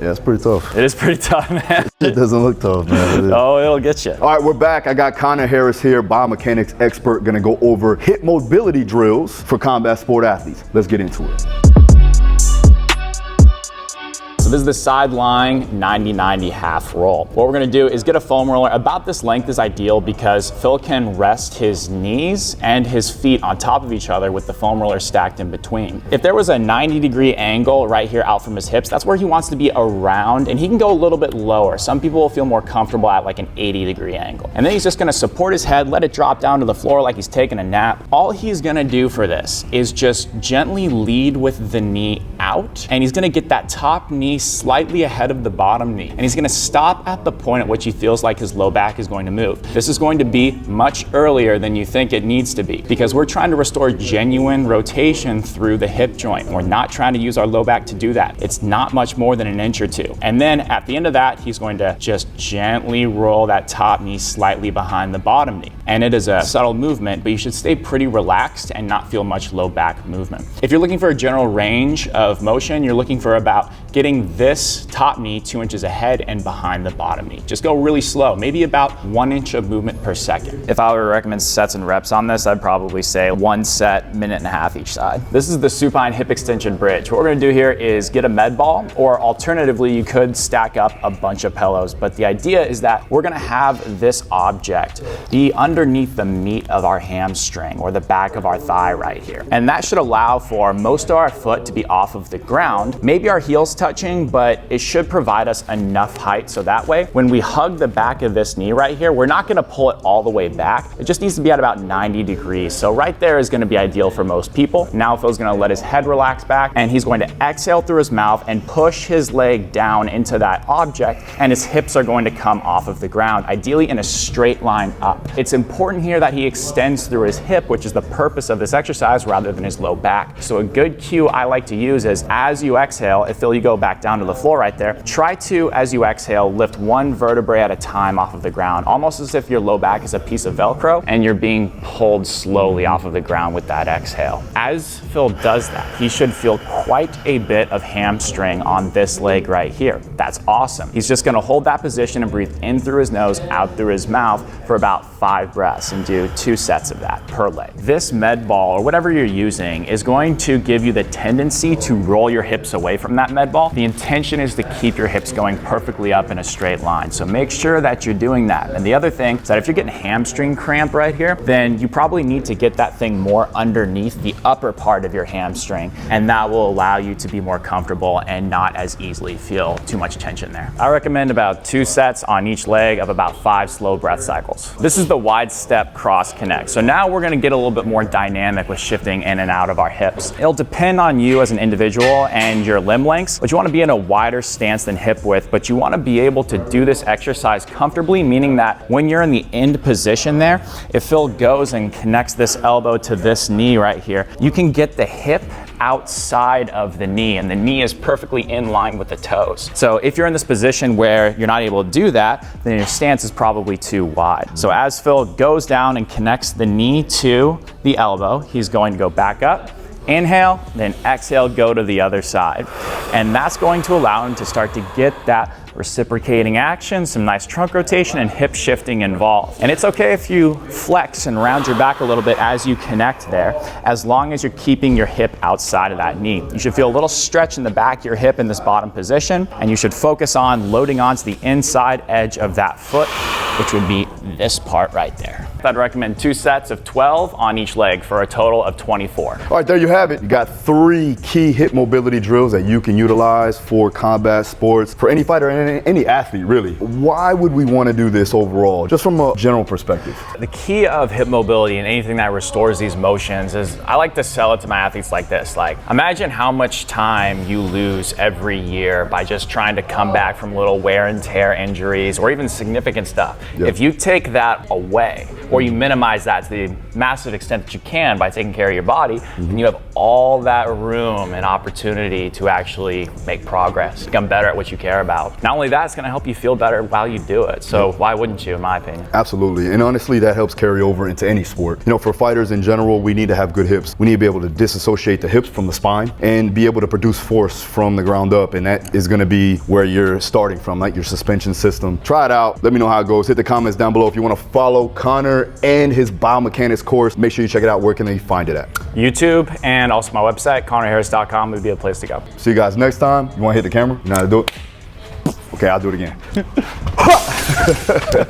Yeah, it's pretty tough. It is pretty tough, man. It doesn't look tough, man. Oh, it'll get you. All right, we're back. I got Connor Harris here, biomechanics expert, gonna go over hip mobility drills for combat sport athletes. Let's get into it. So this is the side lying 90-90 half roll. What we're gonna do is get a foam roller. About this length is ideal because Phil can rest his knees and his feet on top of each other with the foam roller stacked in between. If there was a 90-degree angle right here out from his hips, that's where he wants to be around, and he can go a little bit lower. Some people will feel more comfortable at like an 80-degree angle. And then he's just gonna support his head, let it drop down to the floor like he's taking a nap. All he's gonna do for this is just gently lead with the knee out, and he's gonna get that top knee slightly ahead of the bottom knee, and he's gonna stop at the point at which he feels like his low back is going to move. This is going to be much earlier than you think it needs to be because we're trying to restore genuine rotation through the hip joint. We're not trying to use our low back to do that. It's not much more than an inch or two. And then at the end of that, he's going to just gently roll that top knee slightly behind the bottom knee. And it is a subtle movement, but you should stay pretty relaxed and not feel much low back movement. If you're looking for a general range of motion, you're looking for about getting this top knee 2 inches ahead and behind the bottom knee. Just go really slow, maybe about 1 inch of movement per second. If I were to recommend sets and reps on this, I'd probably say 1 set, minute and a half each side. This is the supine hip extension bridge. What we're gonna do here is get a med ball, or alternatively, you could stack up a bunch of pillows. But the idea is that we're gonna have this object be underneath the meat of our hamstring or the back of our thigh right here. And that should allow for most of our foot to be off of the ground, maybe our heels touching, but it should provide us enough height so that way when we hug the back of this knee right here, we're not gonna pull it all the way back. It just needs to be at about 90 degrees. So right there is gonna be ideal for most people. Now Phil's gonna let his head relax back, and he's going to exhale through his mouth and push his leg down into that object, and his hips are going to come off of the ground, ideally in a straight line up. It's important here that he extends through his hip, which is the purpose of this exercise, rather than his low back. So a good cue I like to use is as you exhale, if Phil, you go back down to the floor right there, try to, as you exhale, lift one vertebrae at a time off of the ground, almost as if your low back is a piece of Velcro and you're being pulled slowly off of the ground with that exhale. As Phil does that, he should feel quite a bit of hamstring on this leg right here. That's awesome. He's just gonna hold that position and breathe in through his nose, out through his mouth for about 5 breaths and do 2 sets of that per leg. This med ball, or whatever you're using, is going to give you the tendency to roll your hips away from that med ball. The intention is to keep your hips going perfectly up in a straight line. So make sure that you're doing that. And the other thing is that if you're getting hamstring cramp right here, then you probably need to get that thing more underneath the upper part of your hamstring, and that will allow you to be more comfortable and not as easily feel too much tension there. I recommend about 2 sets on each leg of about 5 slow breath cycles. This is the wide step cross connect. So now we're gonna get a little bit more dynamic with shifting in and out of our hips. It'll depend on you as an individual and your limb lengths, but you wanna be in a wider stance than hip width, but you wanna be able to do this exercise comfortably, meaning that when you're in the end position there, if Phil goes and connects this elbow to this knee right here, you can get the hip outside of the knee, and the knee is perfectly in line with the toes. So if you're in this position where you're not able to do that, then your stance is probably too wide. So as Phil goes down and connects the knee to the elbow, he's going to go back up, inhale, then exhale, go to the other side. And that's going to allow him to start to get that reciprocating action, some nice trunk rotation and hip shifting involved. And it's okay if you flex and round your back a little bit as you connect there, as long as you're keeping your hip outside of that knee. You should feel a little stretch in the back of your hip in this bottom position, and you should focus on loading onto the inside edge of that foot, which would be this part right there. I'd recommend 2 sets of 12 on each leg for a total of 24. All right, there you have it. You got 3 key hip mobility drills that you can utilize for combat sports, for any fighter and any athlete, really. Why would we want to do this overall, just from a general perspective? The key of hip mobility and anything that restores these motions is, I like to sell it to my athletes like this. Like, imagine how much time you lose every year by just trying to come back from little wear and tear injuries or even significant stuff. Yep. If you take take that away, or you minimize that to the massive extent that you can by taking care of your body, then you have all that room and opportunity to actually make progress, become better at what you care about. Not only that, it's gonna help you feel better while you do it. So why wouldn't you, in my opinion? Absolutely, and honestly, that helps carry over into any sport. You know, for fighters in general, we need to have good hips. We need to be able to disassociate the hips from the spine and be able to produce force from the ground up, and that is gonna be where you're starting from, like your suspension system. Try it out, let me know how it goes. Hit the comments down below if you wanna follow Connor and his biomechanics course. Make sure you check it out. Where can they find it at? YouTube and also my website, connorharris.com would be a place to go. See you guys next time. You wanna hit the camera? You know how to do it? Okay, I'll do it again.